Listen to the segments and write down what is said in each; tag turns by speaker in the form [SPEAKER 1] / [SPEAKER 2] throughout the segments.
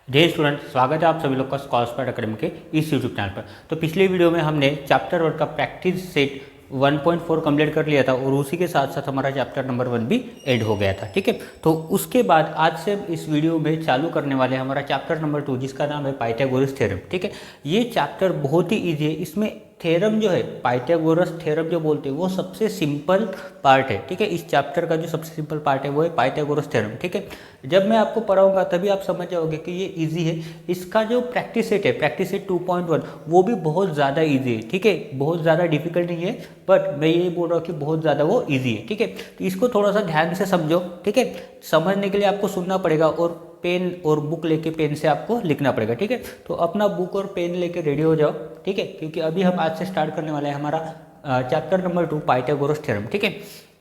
[SPEAKER 1] जय स्टूडेंट, स्वागत है आप सभी लोग का स्कॉलरस्पार्ट अकेडमी के इस यूट्यूब चैनल पर। तो पिछले वीडियो में हमने चैप्टर 1 का प्रैक्टिस सेट 1.4 कंप्लीट कर लिया था और उसी के साथ साथ हमारा चैप्टर नंबर 1 भी ऐड हो गया था। ठीक है, तो उसके बाद आज से इस वीडियो में चालू करने वाले हमारा चैप्टर नंबर 2 जिसका नाम है पाइथागोरस थ्योरम। ठीक है, ये चैप्टर बहुत ही ईजी है। इसमें थ्योरम जो है पाइथागोरस थ्योरम जो बोलते हैं वो सबसे सिंपल पार्ट है। ठीक है, इस चैप्टर का जो सबसे सिंपल पार्ट है वो है पाइथागोरस थ्योरम। ठीक है, जब मैं आपको पढ़ाऊंगा तभी आप समझ जाओगे कि ये इजी है। इसका जो प्रैक्टिस सेट है, प्रैक्टिस सेट 2.1, वो भी बहुत ज़्यादा इजी है। ठीक है, बहुत ज़्यादा डिफिकल्ट नहीं है, बट मैं ये बोल रहा हूँ कि बहुत ज़्यादा वो इजी है। ठीक है, तो इसको थोड़ा सा ध्यान से समझो। ठीक है, समझने के लिए आपको सुनना पड़ेगा और पेन और बुक लेके पेन से आपको लिखना पड़ेगा। ठीक है, तो अपना बुक और पेन लेके रेडी हो जाओ। ठीक है, क्योंकि अभी हम आज से स्टार्ट करने वाले हैं हमारा चैप्टर नंबर 2 पाइथागोरस थ्योरम। ठीक है,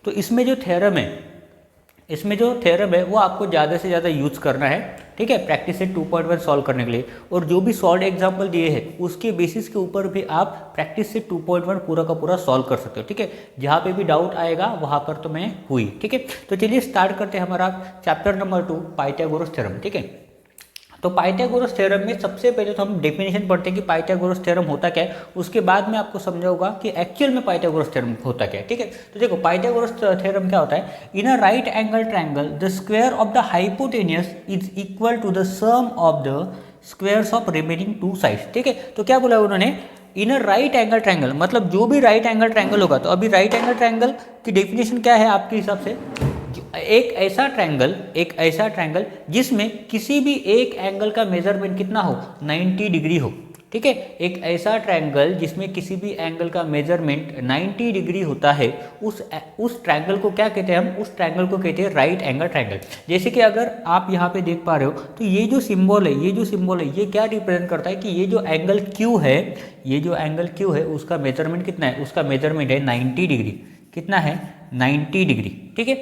[SPEAKER 1] तो इसमें जो थ्योरम है वो आपको ज़्यादा से ज़्यादा यूज करना है। ठीक है, प्रैक्टिस सेट 2.1 सॉल्व करने के लिए, और जो भी सॉल्व एग्जाम्पल दिए हैं उसके बेसिस के ऊपर भी आप प्रैक्टिस सेट 2.1 पूरा का पूरा सॉल्व कर सकते हो। ठीक है, जहाँ पे भी डाउट आएगा वहाँ पर तो मैं हुई। ठीक है, तो चलिए स्टार्ट करते हैं हमारा चैप्टर नंबर 2 पाइथागोरस थ्योरम। ठीक है, तो पाइथागोरस थ्योरम में सबसे पहले तो हम डेफिनेशन पढ़ते हैं कि पाइथागोरस थ्योरम होता क्या है, उसके बाद में आपको समझाऊंगा कि एक्चुअल में पाइथागोरस थ्योरम होता क्या है। ठीक है, तो देखो पाइथागोरस थ्योरम क्या होता है। In a right angle triangle the square of the hypotenuse is equal to the sum of the squares of remaining two sides. ठीक है, तो क्या बोला उन्होंने, in a right angle triangle, मतलब जो भी राइट एंगल ट्रायंगल होगा। तो अभी राइट एंगल ट्रायंगल की डेफिनेशन क्या है आपके हिसाब से, एक ऐसा ट्रायंगल जिसमें किसी भी एक एंगल का मेजरमेंट कितना हो, 90 डिग्री हो। ठीक है, एक ऐसा ट्रायंगल जिसमें किसी भी एंगल का मेजरमेंट 90 डिग्री होता है, उस ट्रायंगल को क्या कहते हैं, हम उस ट्रायंगल को कहते हैं राइट एंगल ट्रायंगल। जैसे कि अगर आप यहाँ पे देख पा रहे हो तो ये जो सिंबल है ये क्या रिप्रेजेंट करता है कि ये जो एंगल क्यू है उसका मेजरमेंट कितना है, उसका मेजरमेंट है 90 डिग्री। कितना है, 90 डिग्री। ठीक है,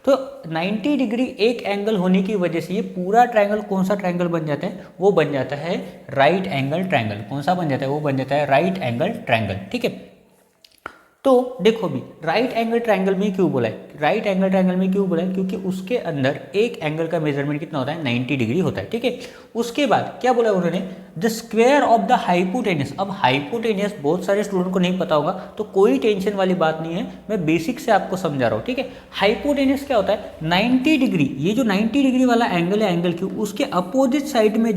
[SPEAKER 1] तो 90 डिग्री एक एंगल होने की वजह से ये पूरा ट्रायंगल कौन सा ट्रायंगल बन जाता है, वो बन जाता है राइट एंगल ट्रायंगल। कौन सा बन जाता है, वो बन जाता है राइट एंगल ट्रायंगल। ठीक है, तो देखो भी राइट एंगल ट्रायंगल में क्यों बोला है, क्योंकि उसके अंदर एक एंगल का मेजरमेंट कितना होता है, 90 डिग्री होता है। ठीक है, उसके बाद क्या बोला उन्होंने, the square of the hypotenuse. अब हाइपोटेनियस बहुत सारे स्टूडेंट को नहीं पता होगा, तो कोई टेंशन वाली बात नहीं है, मैं बेसिक से आपको समझा रहा हूँ। ठीक है, हाइपोटेनियस क्या होता है, 90 डिग्री, ये जो 90 डिग्री वाला एंगल है एंगल क्यू, उसके अपोजिट साइड में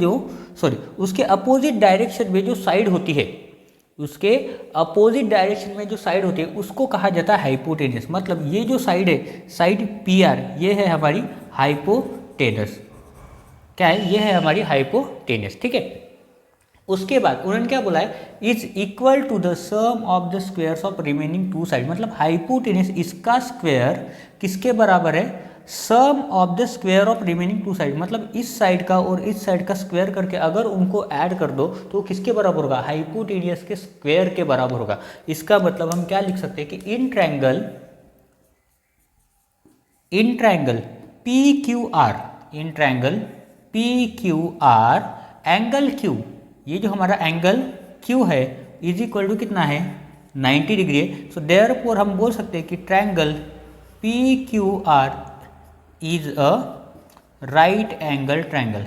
[SPEAKER 1] उसके अपोजिट डायरेक्शन में जो साइड होती है, उसके अपोजिट डायरेक्शन में जो साइड होती है उसको कहा जाता है हाइपोटेनस। मतलब ये जो साइड है, साइड पी आर, ये है हमारी हाइपोटेनस। क्या है, ये है हमारी हाइपोटेनस। ठीक है, उसके बाद उन्होंने क्या बोला है, is equal to the sum of the squares of remaining two side. मतलब हाइपोटेनस इसका स्क्वायर किसके बराबर है, sum of the square of remaining two side. मतलब इस साइड का और इस साइड का स्क्वायर करके अगर उनको ऐड कर दो तो किसके बराबर होगा, हाइपोटेनियस के स्क्वायर के बराबर होगा। इसका मतलब हम क्या लिख सकते हैं कि इन triangle P Q R angle Q, ये जो हमारा एंगल क्यू है इज इक्वल टू कितना है, 90 डिग्री है। सो देयरफॉर हम बोल सकते हैं कि triangle P Q R is a right angle triangle.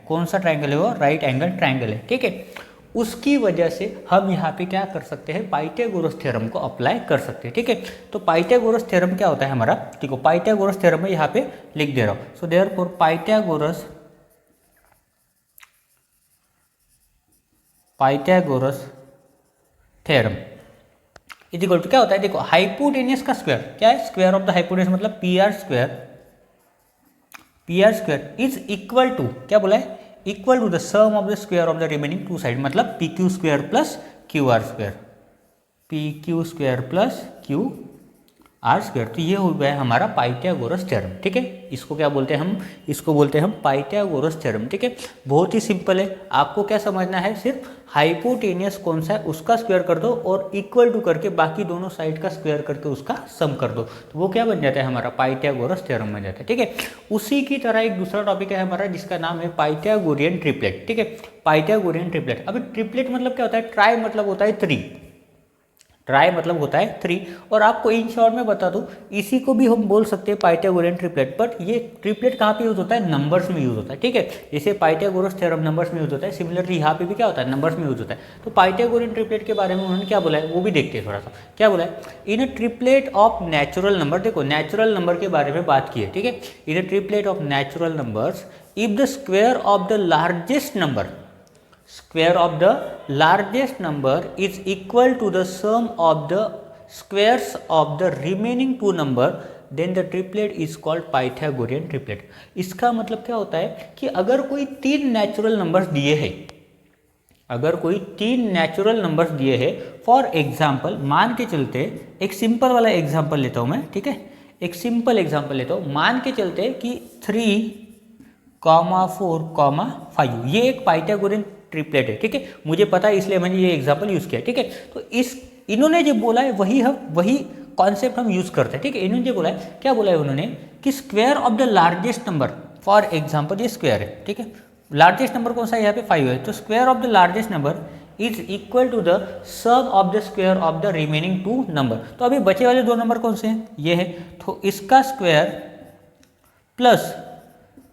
[SPEAKER 1] कौन सा ट्रायंगल है वो, राइट एंगल ट्रायंगल है। ठीक है, उसकी वजह से हम यहाँ पे क्या कर सकते हैं, पाइथागोरस थ्योरम को अप्लाई कर सकते हैं। ठीक है, तो पाइथागोरस थ्योरम क्या होता है हमारा, ठीक है, पाइथागोरस थ्योरम में यहाँ पे लिख दे रहा हूँ। So therefore Pythagoras theorem is equal to क्या होता है, देखो हाइपोटेनियस का स्क्वायर क्या है, स्क्वायर ऑफ द हाइपोटेनियस मतलब p r square is equal to, क्या बोला है, equal to the sum of the square of the remaining two side. मतलब p q square plus q r square. तो ये हो गया है हमारा पाइथागोरस थ्योरम। ठीक है, इसको क्या बोलते हैं हम, इसको बोलते हैं हम पाइथागोरस थ्योरम। ठीक है, बहुत ही सिंपल है, आपको क्या समझना है, सिर्फ हाइपोटेनियस कौन सा है उसका स्क्वायर कर दो और इक्वल टू करके बाकी दोनों साइड का स्क्वायर करके उसका सम कर दो, तो वो क्या बन जाता है, हमारा पाइथागोरस थ्योरम बन जाता है। ठीक है, उसी की तरह एक दूसरा टॉपिक है हमारा जिसका नाम है पाइथागोरियन ट्रिपलेट। ठीक है, पाइथागोरियन ट्रिपलेट। अभी ट्रिपलेट मतलब क्या होता है, ट्राई मतलब होता है 3, ट्राई मतलब होता है 3। और आपको इन शॉर्ट में बता दूं, इसी को भी हम बोल सकते हैं पाइथागोरियन ट्रिपलेट, बट ये ट्रिपलेट कहाँ पे यूज होता है, नंबर्स में यूज होता है, ठीक है। जैसे पाइथागोरस थ्योरम नंबर्स में यूज होता है, सिमिलरली यहाँ पे भी क्या होता है, नंबर्स में यूज होता है। तो पाइथागोरियन ट्रिपलेट के बारे में उन्होंने क्या बोला है वो भी देखते हैं थोड़ा सा। क्या बोला है, in a triplet of natural number, देखो नेचुरल नंबर के बारे में बात की है, ठीक है। In a triplet of natural numbers if the square of the largest number, square of the largest number is equal to the sum of the squares of the remaining two number, then the triplet is called Pythagorean triplet। इसका मतलब क्या होता है कि अगर कोई तीन natural numbers दिए हैं, अगर कोई तीन नेचुरल नंबर्स दिए हैं, फॉर एग्जाम्पल मान के चलते, एक सिंपल वाला एग्जाम्पल लेता हूँ मैं, ठीक है, एक सिंपल एग्जाम्पल लेता हूँ। मान के चलते कि 3, 4, 5 ये एक पाइथागोरियन ट्रिपलेट है, ठीक है। मुझे पता है इसलिए मैंने ये एग्जांपल यूज किया, ठीक है। तो इन्होंने जो बोला है वही कॉन्सेप्ट हम यूज करते हैं, ठीक है। इन्होंने जो बोला है, क्या बोला है उन्होंने कि square of the largest number, for example ये स्क्वायर है, ठीक है। लार्जेस्ट नंबर कौन सा है, यहाँ पे 5 है, तो square of the largest number is equal to the sum of the square of the remaining 2 number. तो अभी बचे वाले 2 नंबर कौन से हैं, ये है, तो इसका स्क्वायर प्लस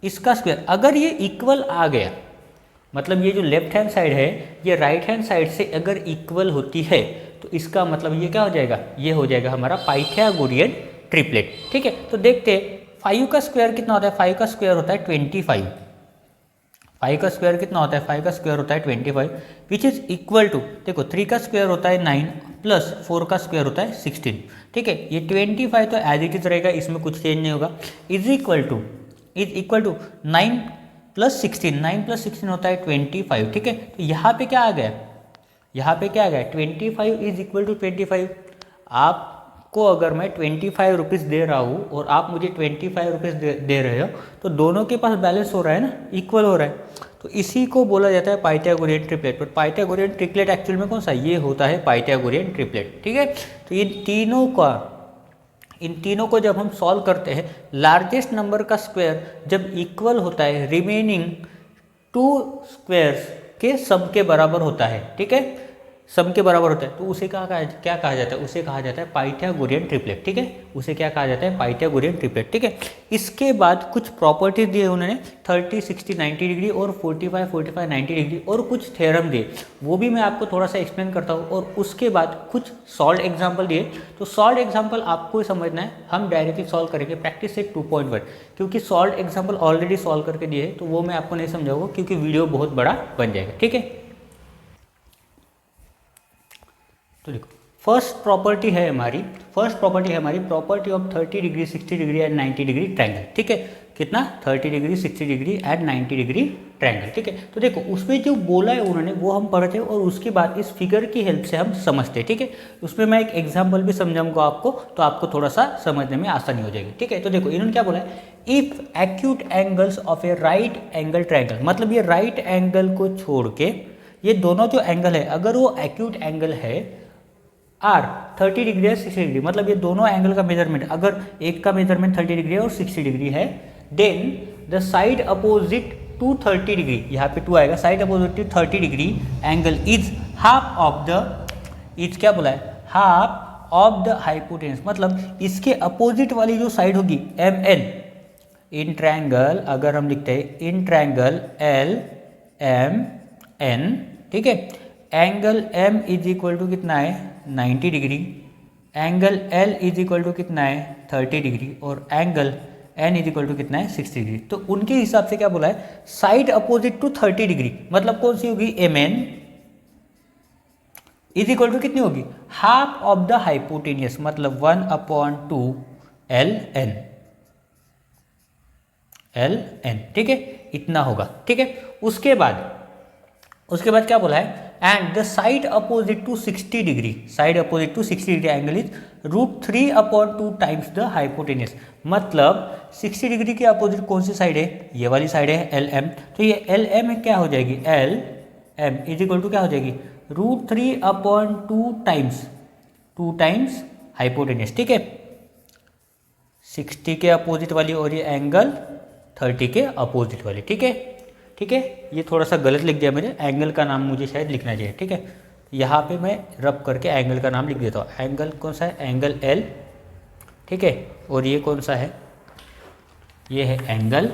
[SPEAKER 1] इसका स्क्वायर, अगर ये इक्वल आ गया, मतलब ये जो लेफ्ट हैंड साइड है ये राइट हैंड साइड से अगर इक्वल होती है, तो इसका मतलब ये क्या हो जाएगा, ये हो जाएगा हमारा पाइथागोरियन ट्रिपलेट, ठीक है। तो देखते हैं 5 का स्क्वायर कितना होता है, 5 का स्क्वायर होता है 25। 5 का स्क्वायर कितना होता है, 5 का स्क्वायर होता है 25, विच इज इक्वल टू, देखो 3 का स्क्वायर होता है 9 प्लस 4 का स्क्वायर होता है 16, ठीक है। ये 25 तो एज इट इज रहेगा, इसमें कुछ चेंज नहीं होगा, is equal to 9 plus 16, 9 plus 16 होता है 25, ठीक है। तो यहाँ पे क्या आ गया, यहाँ पे क्या आ गया, 25 इज इक्वल टू 25। आपको अगर मैं 25 रुपीज़ दे रहा हूँ और आप मुझे 25 रुपीज़ दे रहे हो, तो दोनों के पास बैलेंस हो रहा है ना, इक्वल हो रहा है। तो इसी को बोला जाता है Pythagorean triplet. But Pythagorean triplet actual में कौन सा, ये होता है पाइथागोरियन ट्रिपलेट, ठीक है। तो इन तीनों को जब हम सॉल्व करते हैं, लार्जेस्ट नंबर का स्क्वायर जब इक्वल होता है रिमेनिंग 2 स्क्वायर्स के सम के बराबर होता है, ठीक है, सम के बराबर होता है, तो उसे क्या कहा जाता है, उसे कहा जाता है पाइथागोरियन ट्रिपलेट, ठीक है। उसे क्या कहा जाता है, पाइथागोरियन ट्रिपलेट, ठीक है। इसके बाद कुछ प्रॉपर्टीज दिए उन्होंने, 30, 60, 90 डिग्री और 45, 45, 90 डिग्री, और कुछ थ्योरम दिए, वो भी मैं आपको थोड़ा सा एक्सप्लेन करता हूँ। और उसके बाद कुछ सॉल्व एग्जाम्पल दिए, तो सॉल्व एग्जाम्पल आपको ही समझना है, हम डायरेक्टली सॉल्व करेंगे प्रैक्टिस सेट 2.1, क्योंकि सॉल्व एग्जाम्पल ऑलरेडी सॉल्व करके दिए हैं, तो वो मैं आपको नहीं समझाऊंगा क्योंकि वीडियो बहुत बड़ा बन जाएगा, ठीक है। तो देखो फर्स्ट प्रॉपर्टी है हमारी property of 30 degree, 60 degree and 90 degree triangle, ठीक है। कितना, 30 degree, 60 degree and 90 degree triangle, ठीक है। तो देखो उसमें जो बोला है उन्होंने वो हम पढ़ते हैं और उसके बाद इस फिगर की हेल्प से हम समझते हैं, ठीक है। उसमें मैं एक एग्जाम्पल भी समझाऊंगा आपको, तो आपको थोड़ा सा समझने में आसानी हो जाएगी, ठीक है। तो देखो इन्होंने क्या बोला है, if acute angles of a right angle triangle, मतलब ये राइट एंगल को छोड़ के ये दोनों जो एंगल है, अगर वो एक्यूट एंगल है आर 30 डिग्री है 60 डिग्री, मतलब ये दोनों एंगल का मेजरमेंट, अगर एक का मेजरमेंट 30 डिग्री है और 60 डिग्री है, then the side opposite to 30 degree, यहाँ पे 2 आएगा, side opposite to 30 degree angle is half of the, is क्या बोला है, हाफ ऑफ द हाइपोटेनस, मतलब इसके अपोजिट वाली जो साइड होगी एम एन, इन ट्रायंगल अगर हम लिखते हैं in triangle L M N, ठीक है, angle M is equal to कितना है 90 degree, angle L is equal to कितना है 30 डिग्री, और angle N is equal to कितना है 60 डिग्री। तो उनके हिसाब से क्या बोला है, साइड अपोजिट टू 30 डिग्री, मतलब कौन सी होगी, M N is equal to कितनी होगी, हाफ ऑफ द हाइपोटेनियस, मतलब 1/2 एल एन, ठीक है, इतना होगा, ठीक है। उसके बाद क्या बोला है, and the side opposite to 60 degree, side opposite to 60 degree angle is √3/2 times the hypotenuse, मतलब 60 डिग्री के अपोजिट कौन सी साइड है, ये वाली साइड है एल एम, तो ये एल एम क्या हो जाएगी, L M is equal to क्या हो जाएगी, √3/2 टाइम्स हाइपोटेनियस, ठीक है, 60 के अपोजिट वाली और ये एंगल 30 के अपोजिट वाली, ठीक है। ये थोड़ा सा गलत लिख दिया मैंने, एंगल का नाम मुझे शायद लिखना चाहिए, ठीक है, यहाँ पे मैं रब करके एंगल का नाम लिख देता हूँ। एंगल कौन सा है? एंगल एल, ठीक है। और ये कौन सा है? ये है एंगल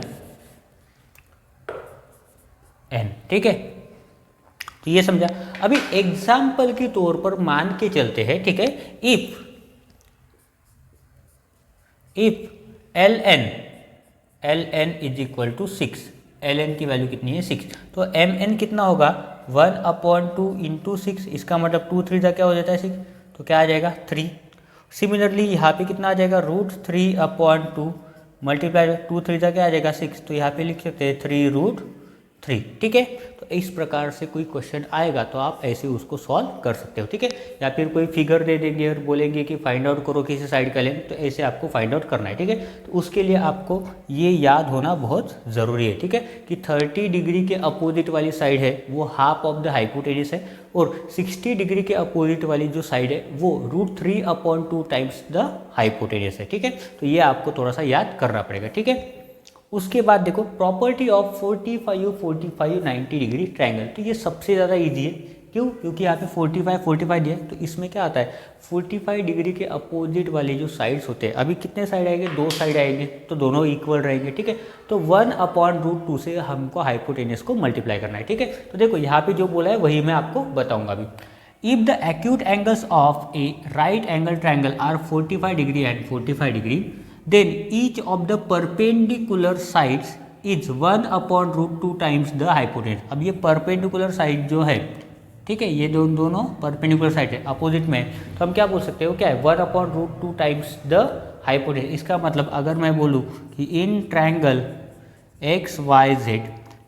[SPEAKER 1] एन, ठीक है। तो ये समझा। अभी एग्जाम्पल के तौर पर मान के चलते हैं, ठीक है। If L N is equal to 6, L N की वैल्यू कितनी है? 6। तो एम एन कितना होगा? 1/2 इंटू 6, इसका मतलब 2 3 जा क्या हो जाता है 6, तो क्या आ जाएगा? 3। सिमिलरली यहाँ पे कितना आ जाएगा? √3/2 मल्टीप्लाई 2 3 जा क्या आ जाएगा? 6। तो यहाँ पे लिख सकते हैं 3√3, ठीक है। तो इस प्रकार से कोई क्वेश्चन आएगा तो आप ऐसे उसको सॉल्व कर सकते हो, ठीक है। या फिर कोई फिगर दे देंगे और बोलेंगे कि फाइंड आउट करो किसी साइड का लेंथ, तो ऐसे आपको फाइंड आउट करना है, ठीक है। तो उसके लिए आपको ये याद होना बहुत ज़रूरी है, ठीक है, कि 30 डिग्री के अपोजिट वाली साइड है वो हाफ ऑफ द हाइपोटेनस है, और 60 डिग्री के अपोजिट वाली जो साइड है वो √3/2 टाइम्स द हाइपोटेनस है, ठीक है। तो ये आपको थोड़ा सा याद करना पड़ेगा, ठीक है। उसके बाद देखो प्रॉपर्टी ऑफ 45 90 डिग्री ट्रायंगल, तो ये सबसे ज़्यादा इजी है। क्यों? क्योंकि यहाँ पे 45 दिया है, तो इसमें क्या आता है? 45 डिग्री के अपोजिट वाले जो साइड्स होते हैं, अभी कितने साइड आएंगे? 2 साइड आएंगे, तो दोनों इक्वल रहेंगे, ठीक है। तो 1/√2 से हमको हाइपोटेनस को मल्टीप्लाई करना है, ठीक है। तो देखो यहाँ पे जो बोला है वही मैं आपको बताऊंगा अभी। If the acute angles of a right angle triangle are 45 degree and 45 degree, then each of the perpendicular sides is 1/√2 times the hypotenuse। अब ये परपेंडिकुलर साइड जो है, ठीक है, ये दोनों परपेंडिकुलर साइड है, अपोजिट में, तो हम क्या बोल सकते हो? क्या है? 1/√2 टाइम्स द हाइपोटेनस। इसका मतलब अगर मैं बोलूँ कि इन ट्रायंगल XYZ,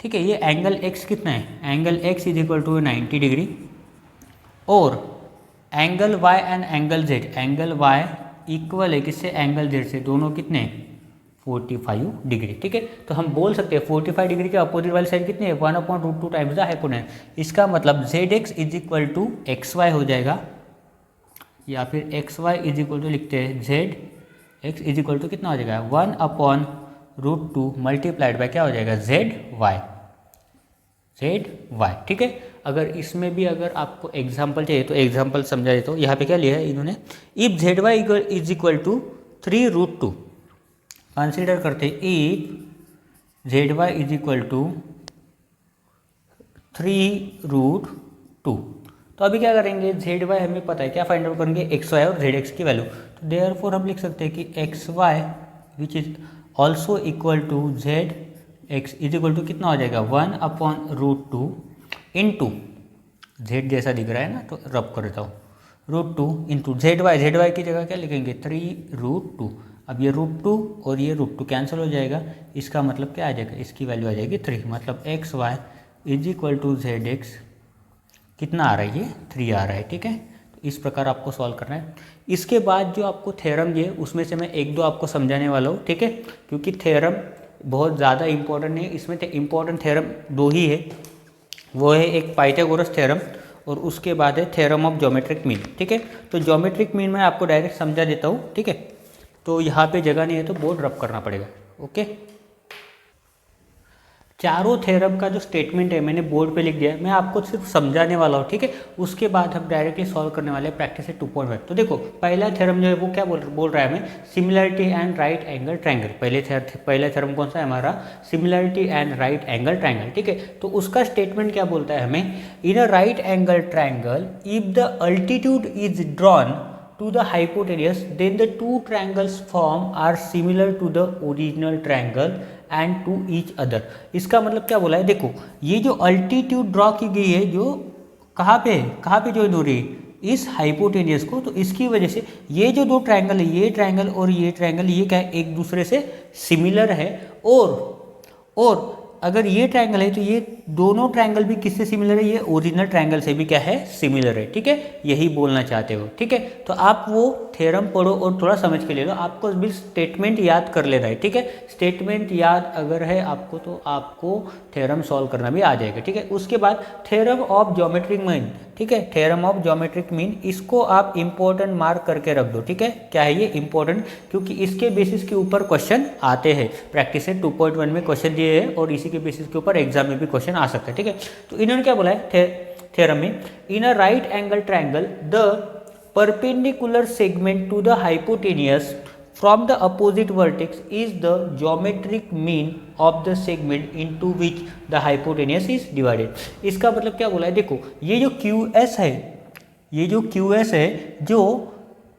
[SPEAKER 1] ठीक है, ये एंगल x कितना है? Angle x is equal to 90 degree, और angle y and angle z, angle y equal है किससे? एंगल जेड से, दोनों कितने? 45 डिग्री, ठीक है। तो हम बोल सकते हैं 45 डिग्री के अपोजिट वाली साइड कितनी है? 1/√2 टाइम्स द हाइपोटेनस। इसका मतलब ZX is equal to XY हो जाएगा, या फिर XY इज इक्वल टू लिखते हैं ZX इज इक्वल टू कितना हो जाएगा? 1/√2 मल्टीप्लाइड बाय क्या हो जाएगा? ZY, ठीक है। अगर इसमें भी अगर आपको एग्जाम्पल चाहिए तो एग्जाम्पल समझा देता हूँ। यहाँ पे क्या लिया है इन्होंने? If ZY is equal to 3√2, consider करते हैं if ZY is equal to 3√2। तो अभी क्या करेंगे? ZY हमें पता है, क्या फाइंड आउट करेंगे? XY और ZX की वैल्यू। तो देयरफॉर हम लिख सकते हैं कि XY which is also equal to ZX is equal to कितना हो जाएगा? 1/√2 इंटू Z जैसा दिख रहा है ना, तो रब कर देता हूँ, √2 इंटू ZY की जगह क्या लिखेंगे? 3√2। अब ये √2 और ये √2 कैंसिल हो जाएगा, इसका मतलब क्या आ जाएगा? इसकी वैल्यू आ जाएगी 3, मतलब XY is equal to ZX कितना आ रहा है? ये 3 आ रहा है, ठीक है। तो इस प्रकार आपको सॉल्व करना है। इसके बाद जो आपको थ्योरम दिए उसमें से मैं 1-2 आपको समझाने वाला हूँ, ठीक है, क्योंकि थ्योरम बहुत ज़्यादा इंपॉर्टेंट नहीं है, इसमें तो इंपॉर्टेंट थ्योरम 2 ही है, वो है एक पाइथागोरस थ्योरम और उसके बाद है थ्योरम ऑफ ज्योमेट्रिक मीन, ठीक है। तो ज्योमेट्रिक मीन मैं आपको डायरेक्ट समझा देता हूँ, ठीक है। तो यहाँ पे जगह नहीं है तो बोर्ड रब करना पड़ेगा, ओके। चारों थ्योरम का जो स्टेटमेंट है मैंने बोर्ड पे लिख दिया है, मैं आपको सिर्फ समझाने वाला हूँ, ठीक है। उसके बाद हम डायरेक्टली सॉल्व करने वाले हैं प्रैक्टिस से 2.5। तो देखो पहला थ्योरम जो है वो क्या बोल रहा है हमें? Similarity and right angle triangle. पहला थ्योरम कौन सा है हमारा? Similarity and right angle triangle, ठीक है। तो उसका स्टेटमेंट क्या बोलता है हमें? In a right angle triangle if the altitude is drawn to the hypotenuse, then the two triangles form are similar to the original triangle and to each other। इसका मतलब क्या बोला है? देखो ये जो अल्टीट्यूड ड्रॉ की गई है, जो कहाँ पे ज्वाइन हो रही है? इस हाइपोटेनियस को। तो इसकी वजह से ये जो 2 ट्रायंगल है, ये ट्रायंगल और ये ट्रायंगल, ये क्या है? एक दूसरे से सिमिलर है। और अगर ये ट्रायंगल है तो ये दोनों ट्रायंगल भी किससे सिमिलर है? ये ओरिजिनल ट्रायंगल से भी क्या है? सिमिलर है, ठीक है। यही बोलना चाहते हो, ठीक है। तो आप वो थ्योरम पढ़ो और थोड़ा समझ के ले लो, आपको भी स्टेटमेंट याद कर लेना है, ठीक है। स्टेटमेंट याद अगर है आपको तो आपको थ्योरम सॉल्व करना भी आ जाएगा, ठीक है। उसके बाद थ्योरम ऑफ ज्योमेट्रिक मीन, ठीक है, थ्योरम ऑफ ज्योमेट्रिक मीन, इसको आप इंपॉर्टेंट मार्क करके रख दो, ठीक है। क्या है ये? इंपॉर्टेंट, क्योंकि इसके बेसिस के ऊपर क्वेश्चन आते हैं। प्रैक्टिस से 2.1 में क्वेश्चन दिए हैं और इसी के बेसिस के ऊपर एग्जाम में भी क्वेश्चन आ सकता है, ठीक है। तो इन्होंने क्या बोला है? थ्योरम में, in a right angle triangle the perpendicular segment to the hypotenuse from the opposite vertex is the geometric mean of the segment into which the hypotenuse is divided। इसका मतलब क्या बोला है, देखो ये जो QS है, ये जो QS है, जो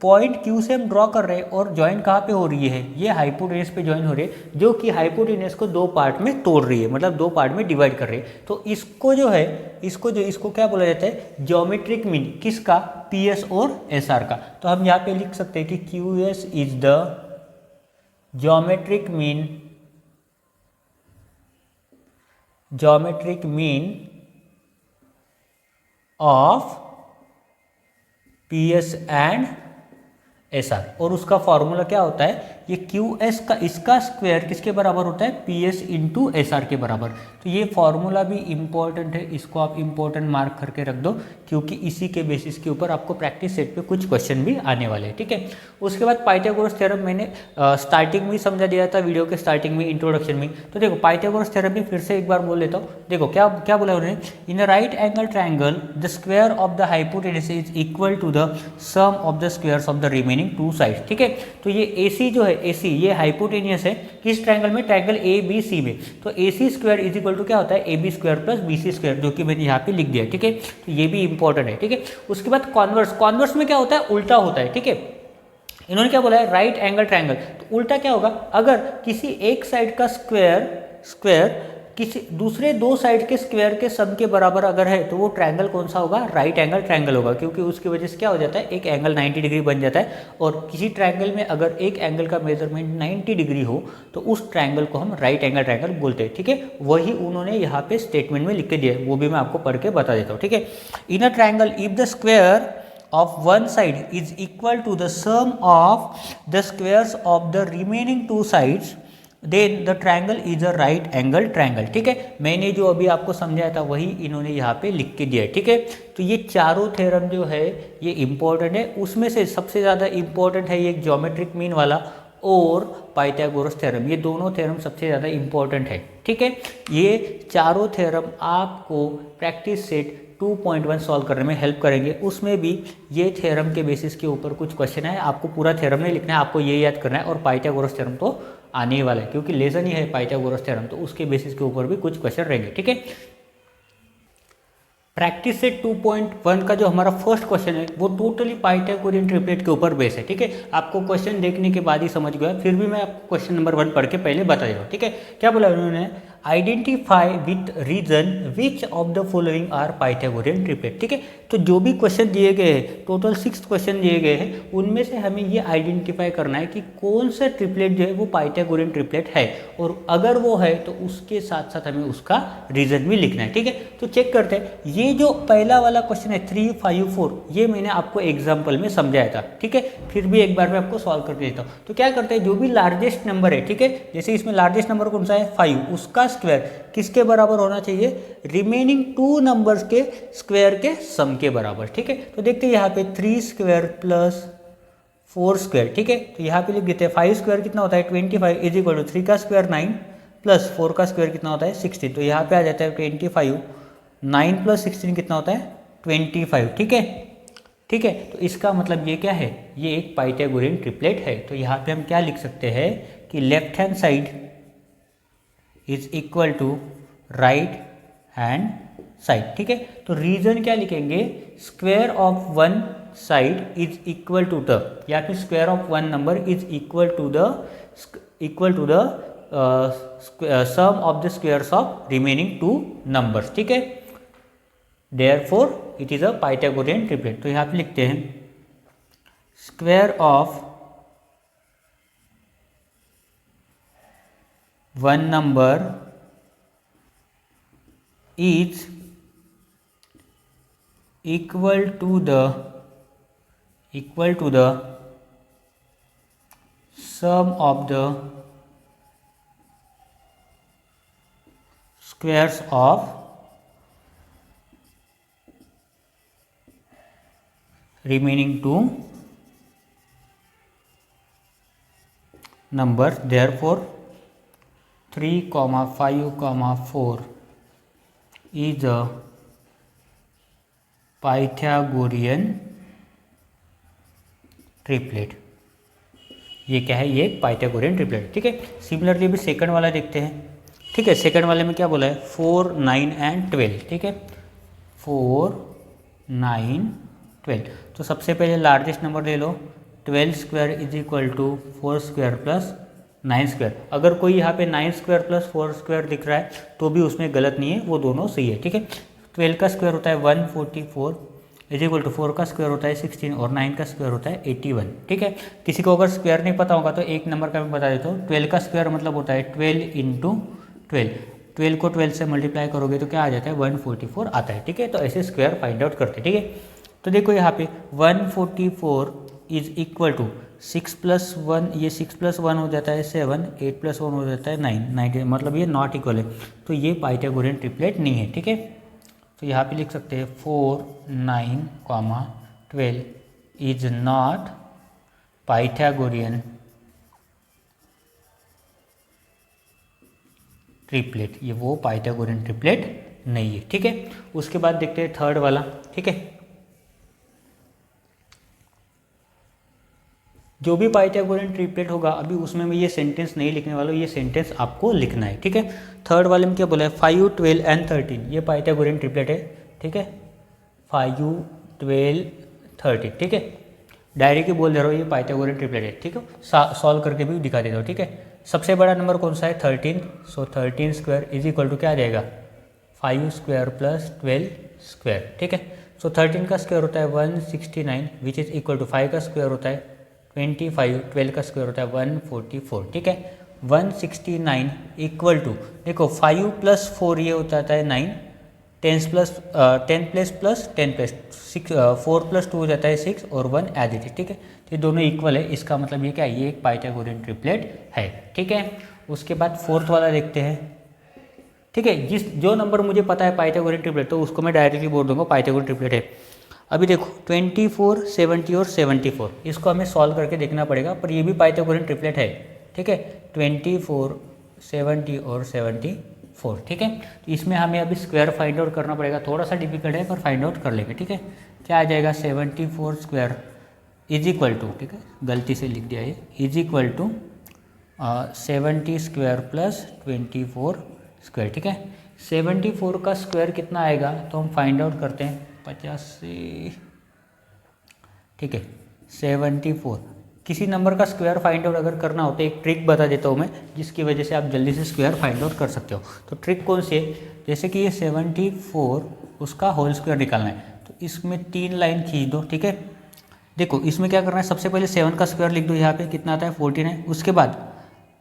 [SPEAKER 1] पॉइंट Q से हम ड्रॉ कर रहे हैं और ज्वाइन कहाँ पे हो रही है, ये हाइपोटेनस पे ज्वाइन हो रही है, जो कि हाइपोटेनस को दो पार्ट में तोड़ रही है, मतलब दो पार्ट में डिवाइड कर रही है। तो इसको जो है, इसको क्या बोला जाता है, ज्योमेट्रिक मीन किसका, PS और SR का। तो हम यहाँ पे लिख सकते हैं कि QS is the geometric mean of PS and SR, और उसका फॉर्मूला क्या होता है, ये QS का इसका स्क्वायर किसके बराबर होता है, PS इंटू SR के बराबर। तो ये फॉर्मूला भी इम्पॉर्टेंट है, इसको आप इम्पोर्टेंट मार्क करके रख दो, क्योंकि इसी के बेसिस के ऊपर आपको प्रैक्टिस सेट पे कुछ क्वेश्चन भी आने वाले हैं, ठीक है। उसके बाद पाइथागोरस थ्योरम मैंने स्टार्टिंग में समझा दिया था, वीडियो के स्टार्टिंग में, इंट्रोडक्शन में। तो देखो पाइथागोरस थ्योरम में फिर से एक बार बोल लेता हूँ। देखो क्या बोला उन्होंने, in a right angle triangle the square of the hypotenuse is equal to the sum of the squares of the remaining two sides, ठीक है। तो ये AC जो है, AC ये हाइपोटेनियस है किस ट्रायंगल में, ट्रायंगल ABC में। तो AC square is equal to क्या होता है, AB square plus BC square, जो कि मैंने यहाँ पे लिख दिया, ठीक है। तो ये भी इंपॉर्टेंट है, ठीक है। उसके बाद कॉन्वर्स में क्या होता है, उल्टा होता है, ठीक है। इन्होंने क्या बोला है, राइट एंगल ट्रायंगल, तो उल्टा क्या होगा, अगर किसी एक साइड का स्क्वायर किसी दूसरे दो साइड के स्क्वायर के सम के बराबर अगर है, तो वो ट्रायंगल कौन सा होगा, राइट एंगल ट्रायंगल होगा, क्योंकि उसकी वजह से क्या हो जाता है, एक एंगल 90 डिग्री बन जाता है। और किसी ट्रायंगल में अगर एक एंगल का मेजरमेंट 90 डिग्री हो, तो उस ट्रायंगल को हम राइट एंगल ट्रायंगल बोलते हैं, ठीक है। वही उन्होंने यहाँ पे स्टेटमेंट में लिख के दिया है, वो भी मैं आपको पढ़ के बता देता हूँ, ठीक है। In a triangle if the square of one side is equal to the sum of the squares of the remaining two sides, then the triangle is a right angle triangle, ठीक है। मैंने जो अभी आपको समझाया था वही इन्होंने यहाँ पे लिख के दिया है, ठीक है। तो ये चारों थ्योरम जो है ये इंपॉर्टेंट है, उसमें से सबसे ज़्यादा इंपॉर्टेंट है ये ज्योमेट्रिक मीन वाला और पाइथागोरस थ्योरम, ये दोनों थ्योरम सबसे ज़्यादा इंपॉर्टेंट है, ठीक है। ये चारों थ्योरम आपको प्रैक्टिस सेट 2.1 सॉल्व करने में हेल्प करेंगे। उसमें भी ये थ्योरम के बेसिस के ऊपर कुछ क्वेश्चन है, आपको पूरा थ्योरम नहीं लिखना है, आपको ये याद करना है। और पाइथागोरस थ्योरम तो आने ही वाला है, क्योंकि लेसन ही है पाइथागोरस थ्योरम, तो उसके बेसिस के ऊपर भी कुछ क्वेश्चन रहेंगे, ठीक है। प्रैक्टिस सेट 2.1 का जो हमारा फर्स्ट क्वेश्चन है वो टोटली पाइथागोरियन ट्रिपलेट के ऊपर बेस है, ठीक है। आपको क्वेश्चन देखने के बाद ही समझ गया, फिर भी मैं आपको क्वेश्चन नंबर 1 पढ़ के पहले बता दे रहा हूँ, ठीक है। क्या बोला उन्होंने, identify with reason which of the following are Pythagorean triplet, ठीक है। तो जो भी क्वेश्चन दिए गए हैं, टोटल 6 क्वेश्चन दिए गए हैं, उनमें से हमें ये आइडेंटिफाई करना है कि कौन सा ट्रिपलेट जो है वो पाइथागोरियन ट्रिपलेट है, और अगर वो है तो उसके साथ साथ हमें उसका रीजन भी लिखना है, ठीक है। तो चेक करते हैं, ये जो पहला वाला क्वेश्चन है 3, 5, 4, ये मैंने आपको एग्जाम्पल में समझाया था, ठीक है। फिर भी एक बार मैं आपको सॉल्व करके देता हूँ। तो क्या करते हैं, जो भी लार्जेस्ट नंबर है, ठीक है, जैसे इसमें लार्जेस्ट नंबर कौन सा है 5, उसका स्क्वायर किसके बराबर होना चाहिए, रिमेनिंग 2 नंबर्स के स्क्वायर के सम के बराबर, ठीक है। तो देखते हैं यहाँ पे 3 स्क्वायर प्लस 4 स्क्वायर, ठीक है। तो यहाँ पे लिख देते हैं 5 स्क्वायर कितना होता है 25 इज इक्वल टू 3 का स्क्वायर 9 प्लस 4 का स्क्वायर कितना होता है 16। तो यहाँ पे आ जाता है 25, 9 प्लस 16 कितना होता है 25, ठीक है, ठीक है। तो इसका मतलब ये क्या है, ये एक पाइथागोरियन ट्रिपलेट है। तो यहाँ पे हम क्या लिख सकते हैं कि left hand side is equal to right hand side, ठीक है। तो रीजन क्या लिखेंगे, square of one side is equal to the, या फिर square of one number is equal to the sum of the squares of remaining 2 numbers, ठीक है। Therefore it is a Pythagorean triplet. तो यहाँ पे लिखते हैं square of one number is equal to the sum of the squares of remaining 2 numbers. Therefore 3, 5, 4 is a Pythagorean triplet. ये क्या है, ये पाइथागोरियन ट्रिपलेट। ठीक है, सिमिलरली अभी सेकंड वाला देखते हैं। ठीक है, सेकंड वाले में क्या बोला है, 4, 9 एंड 12। ठीक है, 4, 9, 12। तो सबसे पहले लार्जेस्ट नंबर ले लो, 12 square is equal to 4 square plus 9 square. अगर कोई यहाँ पे 9 स्क्वायर प्लस 4 स्क्वायर दिख रहा है तो भी उसमें गलत नहीं है, वो दोनों सही है। ठीक है, 12 का स्क्वायर होता है 144 इज इक्वल टू 4 का स्क्वायर होता है 16 और 9 का स्क्वायर होता है 81। ठीक है, किसी को अगर स्क्वायर नहीं पता होगा तो एक नंबर का मैं बता देता हूँ। 12 का स्क्वायर मतलब होता है 12 इंटू 12। 12 को 12 से मल्टीप्लाई करोगे तो क्या आ जाता है, 144 आता है। ठीक है, तो ऐसे स्क्वायर फाइंड आउट करते हैं। ठीक है, तो देखो यहाँ पे 144 इज इक्वल टू 6 प्लस 1, ये 6 प्लस 1 हो जाता है 7, 8 प्लस 1 हो जाता है 9, मतलब ये नॉट इक्वल है, तो ये पाइथागोरियन ट्रिपलेट नहीं है। ठीक है, तो यहाँ पे लिख सकते हैं 4, 9, 12 इज नॉट पाइथागोरियन ट्रिपलेट, ये वो पाइथागोरियन ट्रिपलेट नहीं है। ठीक है, उसके बाद देखते हैं थर्ड वाला। ठीक है, जो भी पाइथागोरियन ट्रिपलेट होगा अभी उसमें मैं ये सेंटेंस नहीं लिखने वाला हूँ, ये सेंटेंस आपको लिखना है। ठीक है, थर्ड वाले में क्या बोला है, 5, 12 एंड 13, ये पाइथागोरियन ट्रिपलेट है। ठीक है, 5, 12, 13। ठीक है, डायरेक्ट ही बोल दे रहा हूँ ये पाइथागोरियन ट्रिपलेट है। ठीक है, सॉल्व करके भी दिखा देता हूँ। ठीक है, सबसे बड़ा नंबर कौन सा है, 13। सो 13 स्क्वायर इज इक्वल टू क्या आ जाएगा, 5 स्क्वायर प्लस 12 स्क्वायर। ठीक है, सो 13 का स्क्वायर होता है 169 विच इज इक्वल टू 5 का स्क्वायर होता है 25, 12 का स्क्वायर होता है 144। ठीक है, 169 इक्वल टू, देखो 5 प्लस 4 ये होता है 9, 10 प्लस 10 प्लस 10 प्लस 6, 4 प्लस 2 हो जाता है 6 और 1 एज इट इज। ठीक है, तो ये दोनों इक्वल है, इसका मतलब ये क्या है, ये एक पाइथागोरियन ट्रिपलेट है। ठीक है, उसके बाद फोर्थ वाला देखते हैं। ठीक है, जो नंबर मुझे पता है पाइथागोरियन ट्रिपलेट, तो उसको मैं डायरेक्टली बोल दूंगा पाइथागोरियन ट्रिपलेट है। अभी देखो 24, 70 और 74, इसको हमें सॉल्व करके देखना पड़ेगा, पर ये भी पाइथागोरियन ट्रिपलेट है। ठीक है, 24, 70 और 74। ठीक है, तो इसमें हमें अभी स्क्वायर फाइंड आउट करना पड़ेगा, थोड़ा सा डिफिकल्ट है पर फाइंड आउट कर लेंगे। ठीक है, क्या आ जाएगा, 74 स्क्वायर इज इक्वल टू, ठीक है गलती से लिख दिया है, is equal to 70 square plus 24 square. ठीक है, 74 का स्क्वायर कितना आएगा, तो हम फाइंड आउट करते हैं 50 से। ठीक है, 74, किसी नंबर का स्क्वायर फाइंड आउट अगर करना हो तो एक ट्रिक बता देता हूँ मैं, जिसकी वजह से आप जल्दी से स्क्वायर फाइंड आउट कर सकते हो। तो ट्रिक कौन सी है, जैसे कि ये 74 उसका होल स्क्वायर निकालना है, तो इसमें 3 लाइन खींच दो। ठीक है, देखो इसमें क्या करना है, सबसे पहले 7 का स्क्वायर लिख दो, यहाँ पे कितना आता है 14 उसके बाद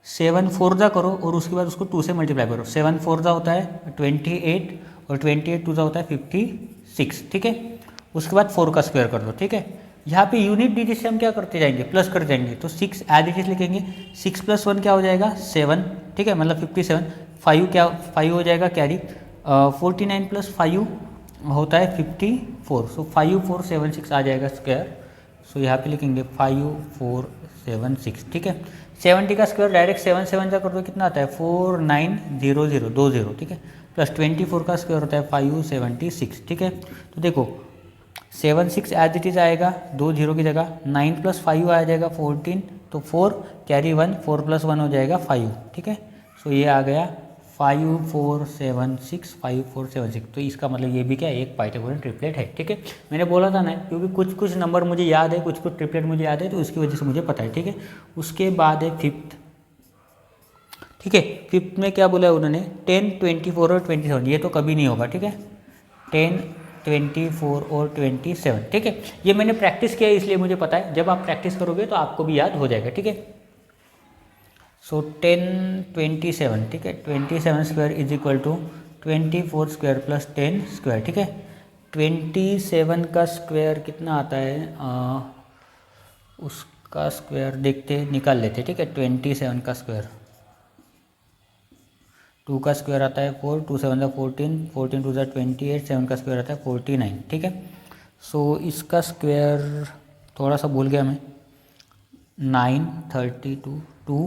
[SPEAKER 1] 7 4 जा करो और उसके बाद उसको 2 से मल्टीप्लाई करो। 7 4 जा होता है 28 और 28 2 जा होता है 56। ठीक है, उसके बाद 4 का स्क्वायर कर दो। ठीक है, यहाँ पे यूनिट डिजिट से हम क्या करते जाएंगे, प्लस करते जाएंगे, तो 6 एज इट इज लिखेंगे। 6 प्लस 1 क्या हो जाएगा 7। ठीक है, मतलब 57। 5 हो जाएगा कैरी, 49 प्लस 5 होता है 54। सो 5 4 7 6 आ जाएगा स्क्वायर। सो यहाँ पे लिखेंगे 5 4 7 6। ठीक है, 70 का स्क्वायर डायरेक्ट 7 7 का कर दो, कितना आता है 4 9 0 0 2 0। ठीक है, प्लस 24 का स्क्वायर होता है 576। ठीक है, तो देखो 7 6 एज इट इज आएगा, 2 0 की जगह, 9 प्लस 5 आ जाएगा 14, तो 4 कैरी 1, 4 प्लस 1 हो जाएगा 5। ठीक है, सो ये आ गया 5 4 7 6 5 4 7 6। तो इसका मतलब ये भी क्या है, एक पाइथागोरियन ट्रिपलेट है। ठीक है, मैंने बोला था ना, क्योंकि कुछ नंबर मुझे याद है, कुछ ट्रिपलेट मुझे याद है, तो उसकी वजह से मुझे पता है। ठीक है, उसके बाद है फिफ्थ। ठीक है, फिफ्थ में क्या बोला है उन्होंने, 10 24 और 27, ये तो कभी नहीं होगा। ठीक है, 10 24 और 27। ठीक है, ये मैंने प्रैक्टिस किया है इसलिए मुझे पता है, जब आप प्रैक्टिस करोगे तो आपको भी याद हो जाएगा। ठीक है, सो 10 27। ठीक है, 27 square is equal to 24 square plus 10 square. ठीक है, 27 का स्क्वायर कितना आता है, उसका स्क्वायर देखते निकाल लेते। ठीक है, 27 का स्क्वायर, 2 का स्क्वायर आता है 4, 2 7 14, 14 2 28, 7 का स्क्वायर आता है 49। ठीक है, सो इसका स्क्वायर थोड़ा सा भूल गया मैं, 9 32 2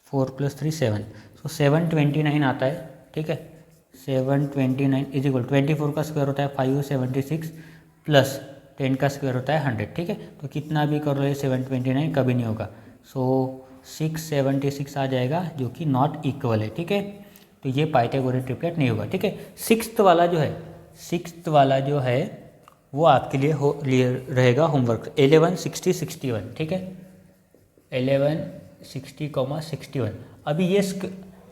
[SPEAKER 1] 4 प्लस 3 7, सो 729 आता है। ठीक है, 729 इज इक्वल 24 का स्क्वायर होता है 576 प्लस 10 का स्क्वायर होता है 100, ठीक है। तो कितना भी कर लो ये 729 कभी नहीं होगा, सो 676 आ जाएगा जो कि नॉट इक्वल है, ठीक है। तो ये पाइथागोरस ट्रिपलेट नहीं होगा, ठीक है। सिक्स्थ वाला जो है वो आपके लिए रहेगा होमवर्क 11 60 61, ठीक है। 11 60, 61। अभी ये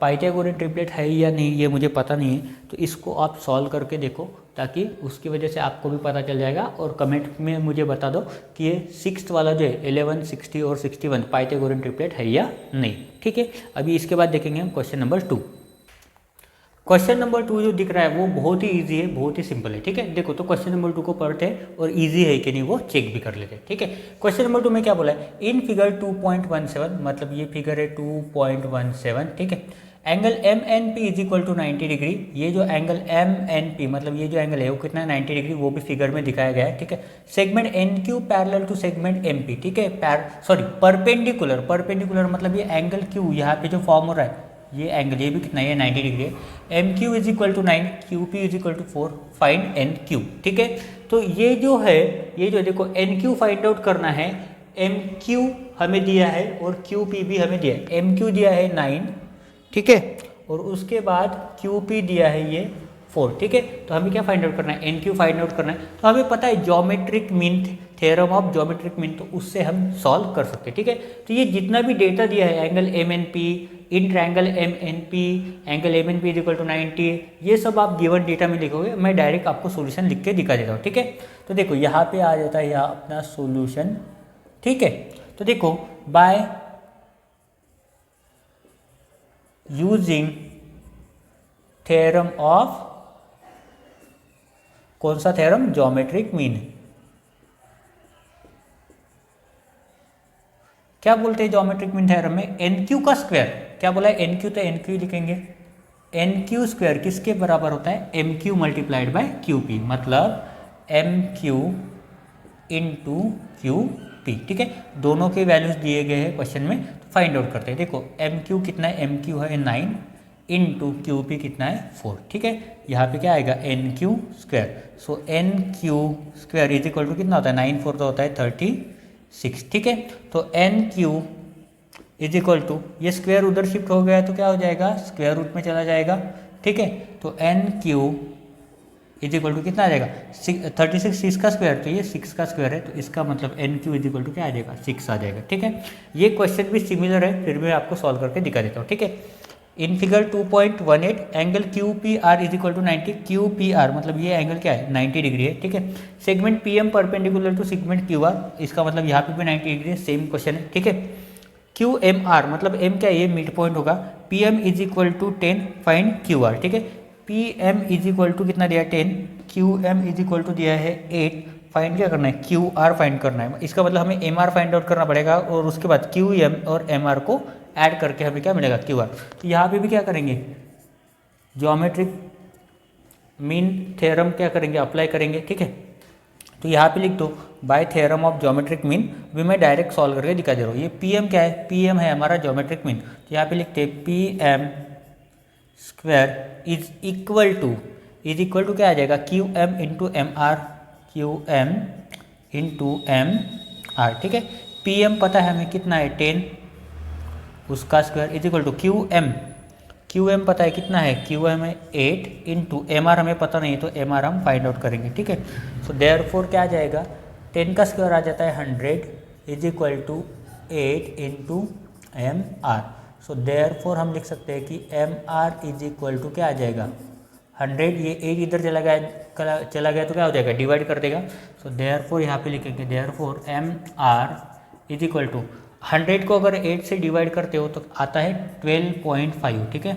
[SPEAKER 1] पाइथागोरस ट्रिपलेट है या नहीं ये मुझे पता नहीं है, तो इसको आप सॉल्व करके देखो ताकि उसकी वजह से आपको भी पता चल जाएगा, और कमेंट में मुझे बता दो कि ये सिक्स्थ वाला जो है 11 60 और 61 पाइथागोरस ट्रिपलेट है या नहीं, ठीक है। अभी इसके बाद देखेंगे हम क्वेश्चन नंबर 2। क्वेश्चन नंबर 2 जो दिख रहा है वो बहुत ही इजी है, बहुत ही सिंपल है, ठीक है। देखो तो क्वेश्चन नंबर 2 को पढ़ते हैं और इजी है कि नहीं वो चेक भी कर लेते हैं, ठीक है। क्वेश्चन नंबर 2 में क्या बोला है, इन फिगर 2.17, मतलब ये फिगर है 2.17, ठीक है। Angle M N P is equal to 90 degree. ये जो एंगल एम एन पी मतलब ये जो एंगल है वो कितना है 90 डिग्री, वो भी फिगर में दिखाया गया है, ठीक है। Segment N Q parallel to segment M P, ठीक है। परपेंडिकुलर मतलब ये एंगल क्यू यहाँ पे जो फॉर्म हो रहा है ये एंगल ये भी कितना है 90 डिग्री है। M Q is equal to 9, Q P is equal to 4, find N Q, ठीक है। तो ये जो देखो एन क्यू फाइंड आउट करना है, एम क्यू हमें दिया है और क्यू पी भी हमें दिया है। एम क्यू दिया है 9, ठीक है, और उसके बाद क्यू पी दिया है ये 4, ठीक है। तो हमें क्या फाइंड आउट करना है, एन क्यू फाइंड आउट करना है। तो हमें पता है geometric mean, theorem of geometric mean, तो उससे हम सॉल्व कर सकते हैं, ठीक है। तो ये जितना भी डेटा दिया है angle M N P, in triangle M N P, angle M N P is equal to 90, ये सब आप गिवन डेटा में लिखोगे, मैं डायरेक्ट आपको सोल्यूशन लिख के दिखा देता हूँ, ठीक है। तो देखो यहाँ पे आ जाता है यहाँ अपना सोल्यूशन, ठीक है। तो देखो बाय यूजिंग थ्योरम ऑफ, कौन सा थ्योरम, ज्योमेट्रिक मीन। क्या बोलते हैं ज्योमेट्रिक मीन थ्योरम में, एन क्यू का स्क्वायर, क्या बोला है एन क्यू, तो एन क्यू लिखेंगे। एन क्यू स्क्वायर किसके बराबर होता है, M Q multiplied by Q P, मतलब M Q into Q P, ठीक है। दोनों के वैल्यूज दिए गए हैं क्वेश्चन में, तो फाइंड आउट करते हैं। देखो एम क्यू कितना है, एम क्यू है 9 इंटू क्यू पी कितना है 4, ठीक है। यहाँ पे क्या आएगा N Q square, so N Q square is equal to कितना होता है 9 4 तो होता है 36, ठीक है। तो N Q is equal to, ये स्क्वायर उधर शिफ्ट हो गया तो क्या हो जाएगा, स्क्वायर रूट में चला जाएगा, ठीक है। तो N Q is equal to कितना आ जाएगा 36, 6 का स्क्वायर, तो ये 6 का स्क्वायर है, तो इसका मतलब N Q is equal to क्या आ जाएगा 6 आ जाएगा, ठीक है। ये क्वेश्चन भी सिमिलर है, फिर मैं आपको सॉल्व करके दिखा देता हूँ, ठीक है। In figure 2.18 angle Q P R is equal to 90, Q P R मतलब ये एंगल क्या है 90 डिग्री है, ठीक है। Segment P M perpendicular to segment Q R, इसका मतलब यहाँ पे भी 90 डिग्री है, सेम क्वेश्चन है, ठीक है। क्यू एम आर मतलब एम क्या है, ये मिड पॉइंट होगा। P M is equal to 10, find Q R, ठीक है। P M is equal to कितना दिया है 10, Q M is equal to दिया है 8, फाइंड क्या करना है क्यू आर फाइंड करना है। इसका मतलब हमें एम आर फाइंड आउट करना पड़ेगा, और उसके बाद क्यू एम और एम आर को ऐड करके हमें क्या मिलेगा क्यू आर। तो यहाँ पे भी क्या करेंगे, ज्योमेट्रिक मीन थ्योरम क्या करेंगे, अप्लाई करेंगे, ठीक है। तो यहाँ पे लिख दो bye theorem of geometric mean, भी मैं डायरेक्ट सॉल्व करके दिखा दे रहा हूँ। ये पी एम क्या है, पी एम है हमारा ज्योमेट्रिक मीन, तो यहाँ पे लिखते हैं P M square is equal to क्या आ जाएगा Q M into M R, Q M into M R, ठीक है। पी एम पता है हमें कितना है 10, उसका square is equal to Q M पता है कितना है, क्यू एम है 8 इंटू एम आर हमें पता नहीं, तो एम आर हम फाइंड आउट करेंगे, ठीक है। सो देयरफॉर क्या आ जाएगा 10 का स्क्वायर आ जाता है 100 is equal to 8 into M R. So therefore हम लिख सकते हैं कि M R is equal to क्या आ जाएगा 100, ये 8 इधर चला गया तो क्या हो जाएगा डिवाइड कर देगा। सो देयरफॉर यहाँ पे लिखेंगे therefore M R is equal to 100 को अगर 8 से डिवाइड करते हो तो आता है 12.5, ठीक है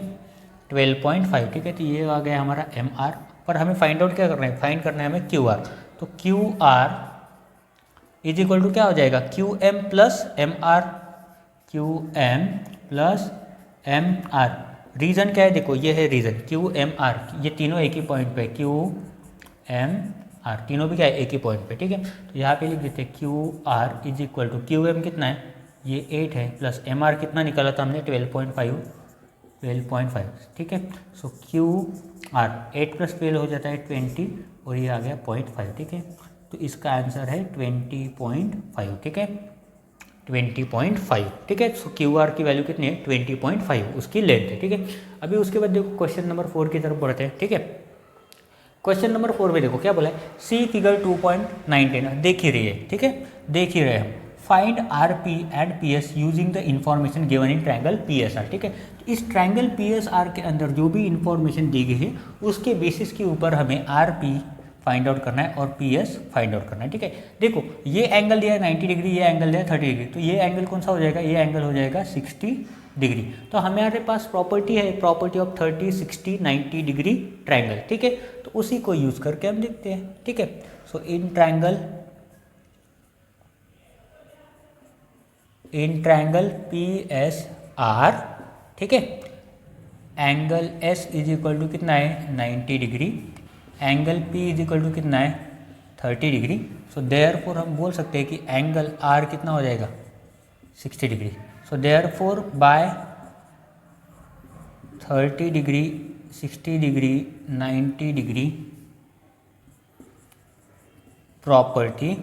[SPEAKER 1] 12.5, ठीक है। तो ये आ गया हमारा एम आर, पर हमें फाइंड आउट क्या करना है, फाइंड करना है हमें क्यू आर। तो Q R is equal to क्या हो जाएगा Q M plus M R, Q M plus M R. Reason क्या है, देखो ये है रीज़न क्यू एम आर, ये तीनों एक ही पॉइंट पे, क्यू एम आर तीनों भी क्या है एक ही पॉइंट पे, ठीक है। तो यहाँ पे लिख देते हैं Q R is equal to Q M कितना है ये 8 है, प्लस एम आर कितना निकाला था हमने 12.5, 12.5, ठीक है। सो क्यू आर 8 + 12 हो जाता है 20 और ये आ गया 0.5, ठीक है। तो इसका आंसर है 20.5, ठीक है, 20.5, ठीक है। सो क्यू आर की वैल्यू कितनी है 20.5, उसकी लेंथ है, ठीक है। अभी उसके बाद देखो क्वेश्चन नंबर 4 की तरफ बढ़ते हैं, ठीक है। क्वेश्चन नंबर 4 में देखो क्या बोला है, सी फिगर 2.19 देख ही रही है, ठीक है, देख ही रहे हम। Find R P and P S using the information given in triangle P S R, ठीक है। तो इस ट्रायंगल पी एस आर के अंदर जो भी इंफॉर्मेशन दी गई है उसके बेसिस के ऊपर हमें आर पी फाइंड आउट करना है और पी एस फाइंड आउट करना है, ठीक है। देखो ये एंगल दिया है 90 डिग्री, ये एंगल दिया है 30 डिग्री, तो ये एंगल कौन सा हो जाएगा, ये एंगल हो जाएगा 60 डिग्री। तो हमारे पास प्रॉपर्टी है, प्रॉपर्टी ऑफ 30, 60, 90 डिग्री ट्रायंगल, ठीक है। तो उसी को यूज करके हम देखते हैं, ठीक है। So in triangle P S R, ठीक है, angle S is equal to कितना है 90 degree, angle P is equal to कितना है 30 डिग्री। सो देयरफॉर हम बोल सकते हैं कि एंगल आर कितना हो जाएगा 60 degree. So therefore by 30 degree, 60 degree, 90 degree property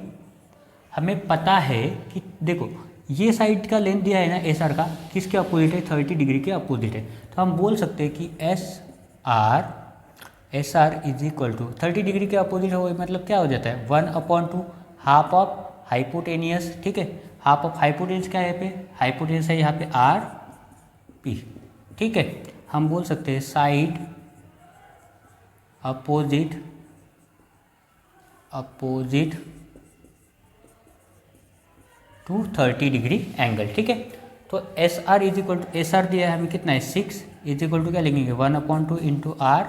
[SPEAKER 1] हमें पता है कि देखो ये साइड का लेंथ दिया है ना एस आर का, किसके अपोजिट है 30 डिग्री के अपोजिट है। तो हम बोल सकते हैं कि S R is equal to 30 degree के अपोजिट हो, मतलब क्या हो जाता है 1/2 हाफ ऑफ हाइपोटेनियस, ठीक है। हाफ ऑफ हाइपोटेनियस क्या है पे, हाइपोटेनियस है यहाँ पे आर पी, ठीक है। हम बोल सकते हैं side opposite to 30 degree angle, ठीक है। तो S R is equal to, S R दिया है हमें कितना है 6, इज इक्वल टू क्या लिखेंगे 1/2 into R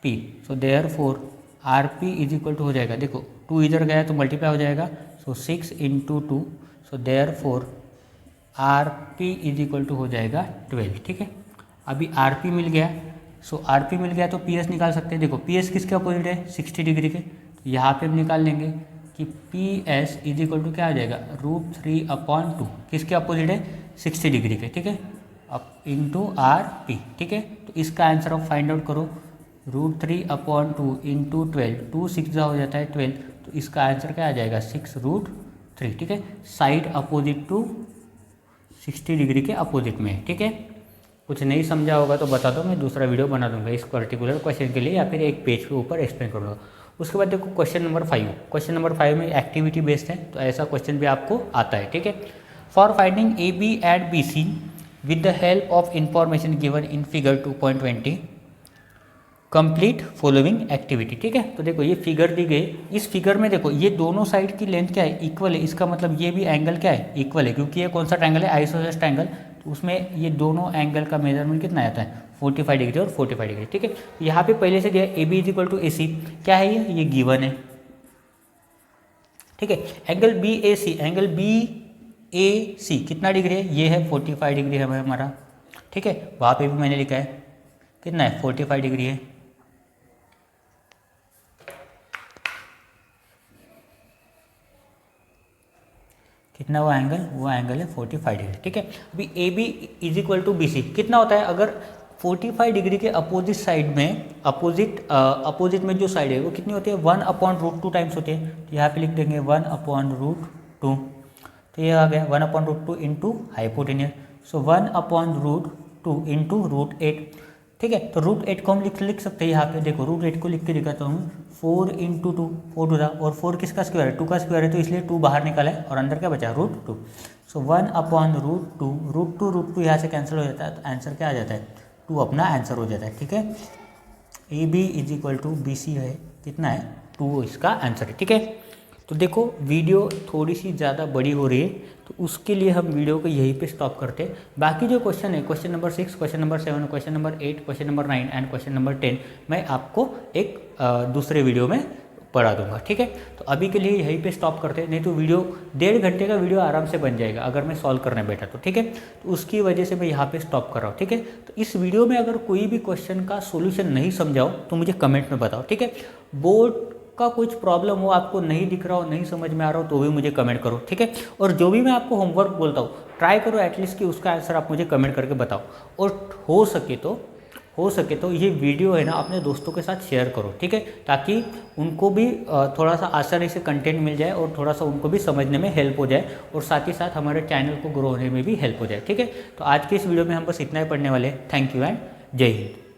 [SPEAKER 1] P. So therefore R P is equal to हो जाएगा, देखो 2 इधर गया तो मल्टीप्लाई हो जाएगा, so 6 into 2, so therefore R P is equal to हो जाएगा 12, ठीक है। अभी आर पी मिल गया, सो आर पी मिल गया तो पी एस निकाल सकते हैं। देखो पी एस किसके अपोजिट है 60 डिग्री के, तो यहाँ पे हम निकाल लेंगे कि P S is equal to क्या आ जाएगा √3/2, किसके अपोजिट है 60 डिग्री के, ठीक है, अब इंटू आर पी, ठीक है। तो इसका आंसर आप फाइंड आउट करो, √3/2 इंटू 12, 2 6 हो जाता है 12, तो इसका आंसर क्या आ जाएगा 6√3, ठीक है। साइड अपोजिट टू 60 डिग्री के अपोजिट में, ठीक है। कुछ नहीं समझा होगा तो बता दो, मैं दूसरा वीडियो बना दूंगा इस पर्टिकुलर क्वेश्चन के लिए, या फिर एक पेज के ऊपर एक्सप्लेन कर दूँगा। उसके बाद देखो क्वेश्चन नंबर 5, क्वेश्चन नंबर 5 में एक्टिविटी बेस्ड है, तो ऐसा क्वेश्चन भी आपको आता है, ठीक है। For finding A B and B C with the help of information given in figure 2.20 complete following activity, ठीक है। तो देखो ये फिगर दी गई, इस फिगर में देखो ये दोनों साइड की लेंथ क्या है इक्वल है, इसका मतलब ये भी एंगल क्या है इक्वल है, क्योंकि ये कौन सा ट्रायंगल है आइसोसेलेस ट्रायंगल, तो उसमें ये दोनों एंगल का मेजरमेंट कितना आता है 45 डिग्री और 45 डिग्री, ठीक है। यहाँ पे पहले से दिया A B is equal to A C, क्या है ये गिवन है, ठीक है। Angle B A C, angle B A C कितना डिग्री है, ये है 45 डिग्री है हमारा, ठीक है। वहाँ पे भी मैंने लिखा है कितना है 45 डिग्री है, कितना वो एंगल है 45 डिग्री, ठीक है। अभी A B is equal to B C कितना होता है, अगर 45 डिग्री के अपोजिट साइड में अपोजिट में जो साइड है वो कितनी होती है 1/√2 टाइम्स होती है, तो यहाँ पे लिख देंगे 1/√2, तो ये आ गया 1/√2 इंटू हाइपोटेनियस, सो 1/√2 इंटू √8, ठीक है। तो √8 को हम लिख सकते हैं यहाँ पे, देखो √8 को लिख के दिखाता हूँ, 4 इंटू 2, 4 था, और 4 किसका स्क्वायर है 2 का स्क्वायर है, तो इसलिए 2 बाहर निकाला है और अंदर क्या बचा √2, सो 1/√2, √2 यहाँ से कैंसिल हो जाता है, तो आंसर क्या आ जाता है 2 अपना आंसर हो जाता है, ठीक है। A B is equal to B C है कितना है 2 इसका आंसर है, ठीक है। तो देखो वीडियो थोड़ी सी ज़्यादा बड़ी हो रही है, तो उसके लिए हम वीडियो को यहीं पे स्टॉप करते हैं। बाकी जो क्वेश्चन है question number 6, question number 7, question number 8, question number 9 and question number 10 मैं आपको एक दूसरे वीडियो में पढ़ा दूंगा, ठीक है। तो अभी के लिए यहीं पे स्टॉप करते हैं, नहीं तो वीडियो 1.5 घंटे का वीडियो आराम से बन जाएगा अगर मैं सॉल्व करने बैठा तो, ठीक है। तो उसकी वजह से मैं यहाँ पे स्टॉप कर रहा हूँ, ठीक है। तो इस वीडियो में अगर कोई भी क्वेश्चन का सोल्यूशन नहीं समझाओ तो मुझे कमेंट में बताओ, ठीक है। बोर्ड का कुछ प्रॉब्लम हो, आपको नहीं दिख रहा हो, नहीं समझ में आ रहा हो, तो भी मुझे कमेंट करो, ठीक है। और जो भी मैं आपको होमवर्क बोलता हूँ ट्राई करो एटलीस्ट कि उसका आंसर आप मुझे कमेंट करके बताओ। और हो सके तो ये वीडियो है ना अपने दोस्तों के साथ शेयर करो, ठीक है, ताकि उनको भी थोड़ा सा आसानी से कंटेंट मिल जाए और थोड़ा सा उनको भी समझने में हेल्प हो जाए, और साथ ही साथ हमारे चैनल को ग्रो होने में भी हेल्प हो जाए, ठीक है। तो आज के इस वीडियो में हम बस इतना ही पढ़ने वाले हैं। थैंक यू एंड जय हिंद।